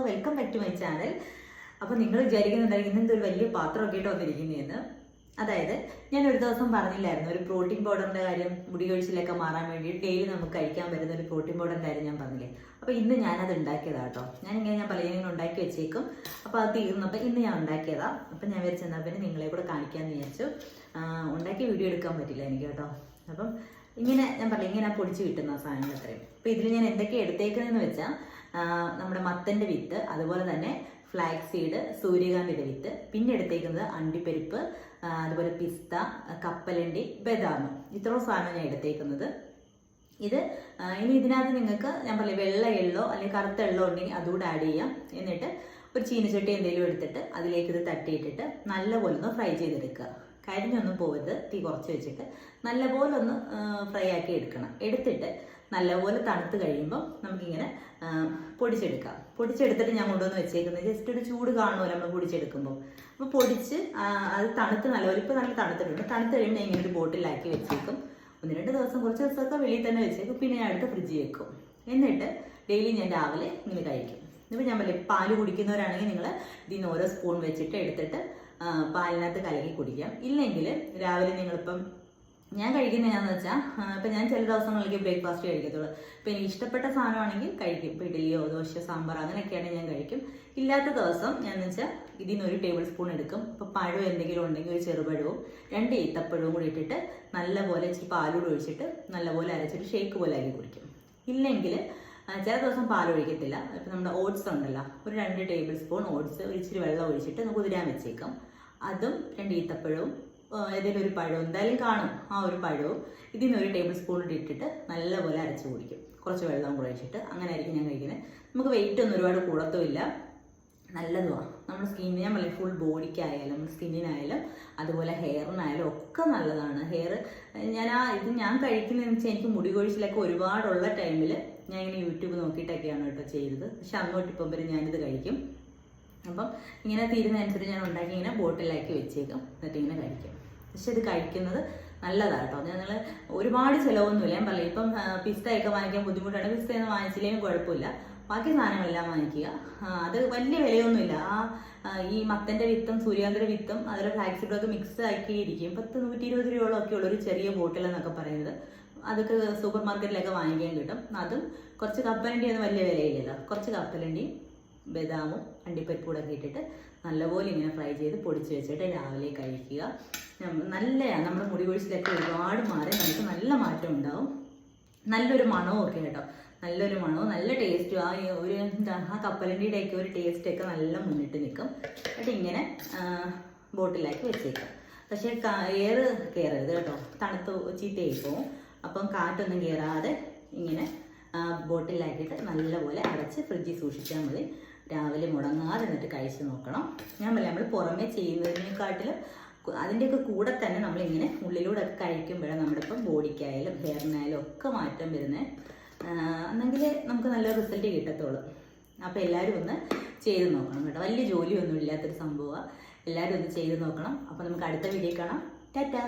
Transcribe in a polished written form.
Welcome back to my channel. അപ്പോൾ നിങ്ങൾ വിചാരിക്കുന്നുണ്ടായിരിക്കും ഇന്നെന്തൊരു വലിയ പാത്രമൊക്കെ ഇട്ട് വന്നിരിക്കുന്നതെന്ന്. അതായത് ഞാൻ ഒരു ദിവസം പറഞ്ഞില്ലായിരുന്നു ഒരു പ്രോട്ടീൻ പൗഡറിൻ്റെ കാര്യം, മുടി കൊഴിച്ചിലൊക്കെ മാറാൻ വേണ്ടി ഡെയിലി നമുക്ക് കഴിക്കാൻ പറ്റുന്ന ഒരു പ്രോട്ടീൻ പൗഡറിൻ്റെ കാര്യം ഞാൻ പറഞ്ഞില്ലേ. അപ്പോൾ ഇന്ന് ഞാനത് ഉണ്ടാക്കിയതാണ് കേട്ടോ. ഞാൻ പലതിനും ഉണ്ടാക്കി വെച്ചേക്കും. അപ്പോൾ അത് തീർന്നപ്പോൾ ഇന്ന് ഞാൻ ഉണ്ടാക്കിയതാണ്. അപ്പം ഞാൻ വിചാരിച്ചെന്നാൽ പിന്നെ നിങ്ങളെ കൂടെ കാണിക്കാമെന്ന് വിചാരിച്ചു. ഉണ്ടാക്കി വീഡിയോ എടുക്കാൻ പറ്റില്ല എനിക്ക് കേട്ടോ. അപ്പം ഇങ്ങനെ ഞാൻ പറയില്ല, ഇങ്ങനെ പൊടിച്ച് കിട്ടുന്ന സാധനങ്ങൾ അത്രയും. അപ്പോൾ ഇതിൽ ഞാൻ എന്തൊക്കെയാണ് എടുത്തേക്കുന്നതെന്ന് വെച്ചാൽ നമ്മുടെ മത്തൻ്റെ വിത്ത്, അതുപോലെ തന്നെ ഫ്ലാക്സ് സീഡ്, സൂര്യകാന്തിയുടെ വിത്ത്, പിന്നെ എടുത്തേക്കുന്നത് അണ്ടിപ്പരിപ്പ്, അതുപോലെ പിസ്ത, കപ്പലണ്ടി, ബദാം. ഇത്രയും സാധനം ഞാൻ എടുത്തേക്കുന്നത്. ഇത് ഇനി ഇതിനകത്ത് നിങ്ങൾക്ക് ഞാൻ പറയില്ല വെള്ള എള്ളോ അല്ലെങ്കിൽ കറുത്ത എള്ളോ ഉണ്ടെങ്കിൽ അതുകൂടെ ആഡ് ചെയ്യാം. എന്നിട്ട് ഒരു ചീനച്ചട്ടി എന്തെങ്കിലും എടുത്തിട്ട് അതിലേക്ക് ഇത് തട്ടിയിട്ടിട്ട് നല്ലപോലെ ഒന്ന് ഫ്രൈ ചെയ്തെടുക്കുക. കരിഞ്ഞൊന്നും പോകരുത്, തീ കുറച്ച് വെച്ചിട്ട് നല്ലപോലെ ഒന്ന് ഫ്രൈ ആക്കി എടുക്കണം. എടുത്തിട്ട് നല്ലപോലെ തണുത്ത് കഴിയുമ്പോൾ നമുക്കിങ്ങനെ പൊടിച്ചെടുത്തിട്ട് ഞാൻ കൊണ്ടുവന്ന് വെച്ചേക്കുന്നത് ജസ്റ്റ് ഒരു ചൂട് കാണുമല്ലോ നമ്മൾ പൊടിച്ചെടുക്കുമ്പോൾ. അപ്പോൾ പൊടിച്ച് അത് തണുത്ത് നല്ലപോലെ, ഇപ്പോൾ നല്ല തണുത്തിട്ടുണ്ട്. തണുത്ത് കഴിയുമ്പോൾ ഞാൻ ഇങ്ങനെ ഒരു ബോട്ടിലാക്കി വെച്ചേക്കും. 1-2 ദിവസം, കുറച്ച് ദിവസമൊക്കെ വെളിയിൽ തന്നെ വെച്ചേക്കും. പിന്നെ ഞാൻ അടുത്ത് ഫ്രിഡ്ജിൽ വെക്കും. എന്നിട്ട് ഡെയിലി ഞാൻ രാവിലെ ഇങ്ങനെ കഴിക്കും. ഇപ്പോൾ ഞാൻ പറയും പാല് കുടിക്കുന്നവരാണെങ്കിൽ നിങ്ങൾ ഇതിന് ഓരോ സ്പൂൺ വെച്ചിട്ട് എടുത്തിട്ട് പാലിനകത്ത് കലക്കി കുടിക്കാം. ഇല്ലെങ്കിൽ രാവിലെ നിങ്ങളിപ്പം ഞാൻ കഴിക്കുന്നത് എന്താണെന്ന് വെച്ചാൽ ഇപ്പം ഞാൻ ചില ദിവസങ്ങളിലേക്ക് ബ്രേക്ക്ഫാസ്റ്റ് കഴിക്കത്തുള്ളൂ. ഇപ്പം എനിക്ക് ഇഷ്ടപ്പെട്ട സാധനമാണെങ്കിൽ കഴിക്കും. ഇപ്പോൾ ഇഡ്ഡലിയോ ദോശ സാമ്പാർ അങ്ങനെയൊക്കെയാണെങ്കിൽ ഞാൻ കഴിക്കും. ഇല്ലാത്ത ദിവസം ഞാൻ വെച്ചാൽ ഇതിന് 1 ടേബിൾ സ്പൂൺ എടുക്കും. ഇപ്പോൾ പഴം എന്തെങ്കിലും ഉണ്ടെങ്കിൽ ഒരു ചെറുപഴവും 2 ഈത്തപ്പഴവും കൂടി ഇട്ടിട്ട് നല്ലപോലെ ഇച്ചിരി പാലൂടെ ഒഴിച്ചിട്ട് നല്ലപോലെ അരച്ചിട്ട് ഷേക്ക് പോലെ ആക്കി കുടിക്കും. ഇല്ലെങ്കിൽ ചില ദിവസം പാൽ ഒഴിക്കത്തില്ല. ഇപ്പം നമ്മുടെ ഓട്സ് ഉണ്ടല്ലോ, ഒരു 2 ടേബിൾ സ്പൂൺ ഓട്സ് ഒരു ഇച്ചിരി വെള്ളം ഒഴിച്ചിട്ട് നമുക്ക് കുതിരാൻ വെച്ചേക്കാം. അതും 2 ഈത്തപ്പഴവും ഏതെങ്കിലും ഒരു പഴവും എന്തായാലും കാണും, ആ ഒരു പഴവും ഇതിന് 1 ടേബിൾ സ്പൂൺ ഇട്ടിട്ട് നല്ലപോലെ അരച്ച് കുടിക്കും. കുറച്ച് വെള്ളം കൂടെ ഒഴിച്ചിട്ട് അങ്ങനെ ആയിരിക്കും ഞാൻ കഴിക്കുന്നത്. നമുക്ക് വെയിറ്റ് ഒന്നും ഒരുപാട് കൂടത്തുമില്ല, നല്ലതുമാണ്. നമ്മുടെ സ്കിന്നിന് ഞാൻ പറയും ഫുൾ ബോഡിക്കായാലും നമ്മുടെ സ്കിന്നിനായാലും അതുപോലെ ഹെയറിനായാലും ഒക്കെ നല്ലതാണ്. ഹെയർ ഞാൻ കഴിക്കുന്നതെന്ന് വെച്ചാൽ എനിക്ക് മുടി കൊഴിച്ചിലൊക്കെ ഒരുപാടുള്ള ടൈമിൽ ഞാൻ ഇങ്ങനെ യൂട്യൂബ് നോക്കിയിട്ടൊക്കെയാണ് കേട്ടോ ചെയ്തത്. പക്ഷെ അങ്ങോട്ട് ഇപ്പം വരെ ഞാനിത് കഴിക്കും. അപ്പം ഇങ്ങനെ തീരുന്നതനുസരിച്ച് ഞാൻ ഉണ്ടാക്കി ഇങ്ങനെ ബോട്ടിലാക്കി വെച്ചേക്കും. എന്നിട്ട് ഇങ്ങനെ കഴിക്കും. പക്ഷെ ഇത് കഴിക്കുന്നത് നല്ലതാണ് കേട്ടോ. ഞങ്ങൾ ഒരുപാട് ചിലവൊന്നുമില്ല. ഞാൻ പറയും ഇപ്പം പിസ്തയൊക്കെ വാങ്ങിക്കാൻ ബുദ്ധിമുട്ടാണ്. പിസ്തയൊന്നും വാങ്ങിച്ചില്ലെങ്കിലും കുഴപ്പമില്ല, ബാക്കി സാധനങ്ങളെല്ലാം വാങ്ങിക്കുക. അത് വലിയ വിലയൊന്നുമില്ല. ഈ മത്തൻ്റെ വിത്തും സൂര്യകാന്തിയുടെ വിത്തും അതുപോലെ ഫ്ലാക്സ് സീഡൊക്കെ മിക്സ് ആക്കിയിരിക്കും. 120 രൂപയോളം ഒക്കെ ഉള്ളൊരു ചെറിയ ബോട്ടിൽ എന്നൊക്കെ പറയുന്നത്. അതൊക്കെ സൂപ്പർ മാർക്കറ്റിലൊക്കെ വാങ്ങിക്കാൻ കിട്ടും. അതും കുറച്ച് കപ്പലണ്ടി ഒന്നും വലിയ വിലയില്ലല്ലോ. കുറച്ച് കപ്പലണ്ടിയും ബദാമും അണ്ടിപ്പരിപ്പും കൂടെ ഇട്ടിട്ട് നല്ലപോലെ ഇങ്ങനെ ഫ്രൈ ചെയ്ത് പൊടിച്ച് വെച്ചിട്ട് രാവിലെ കഴിക്കുക. നല്ലതാണ്. നമ്മുടെ മുടി കൊഴിച്ചിലൊക്കെ ഒരുപാട് മാറി നമുക്ക് നല്ല മാറ്റം ഉണ്ടാവും. നല്ലൊരു മണവും ഒക്കെ കേട്ടോ, നല്ലൊരു മണവും നല്ല ടേസ്റ്റും. ആ കപ്പലണ്ടിയുടെയൊക്കെ ഒരു ടേസ്റ്റൊക്കെ നല്ല മുന്നിട്ട് നിൽക്കും. എന്നിട്ട് ഇങ്ങനെ ബോട്ടിലാക്കി വെച്ചേക്കാം. പക്ഷേ എയർ കയറരുത് കേട്ടോ, തണുത്ത് ചീത്തയായി പോവും. അപ്പം കാറ്റൊന്നും കയറാതെ ഇങ്ങനെ ബോട്ടിലാക്കിയിട്ട് നല്ലപോലെ അടച്ച് ഫ്രിഡ്ജിൽ സൂക്ഷിച്ചാൽ മതി. രാവിലെ മുടങ്ങാതെ എന്നിട്ട് കഴിച്ച് നോക്കണം. ഞാൻ പറയാം നമ്മൾ പുറമേ ചെയ്യുന്നതിനെക്കാട്ടിലും അതിൻ്റെയൊക്കെ കൂടെ തന്നെ നമ്മളിങ്ങനെ ഉള്ളിലൂടെ ഒക്കെ കഴിക്കുമ്പോഴാണ് നമ്മുടെ ഇപ്പം ബോഡിക്കായാലും ഹെയറിനായാലും ഒക്കെ മാറ്റം വരുന്നത്. എന്നെങ്കിൽ നമുക്ക് നല്ല റിസൾട്ട് കിട്ടത്തുള്ളൂ. അപ്പോൾ എല്ലാവരും ഒന്ന് ചെയ്ത് നോക്കണം കേട്ടോ. വലിയ ജോലിയൊന്നും ഇല്ലാത്തൊരു സംഭവമാണ്. എല്ലാവരും ഒന്ന് ചെയ്ത് നോക്കണം. അപ്പോൾ നമുക്ക് അടുത്ത വീഡിയോ കാണാം. ടാറ്റാ.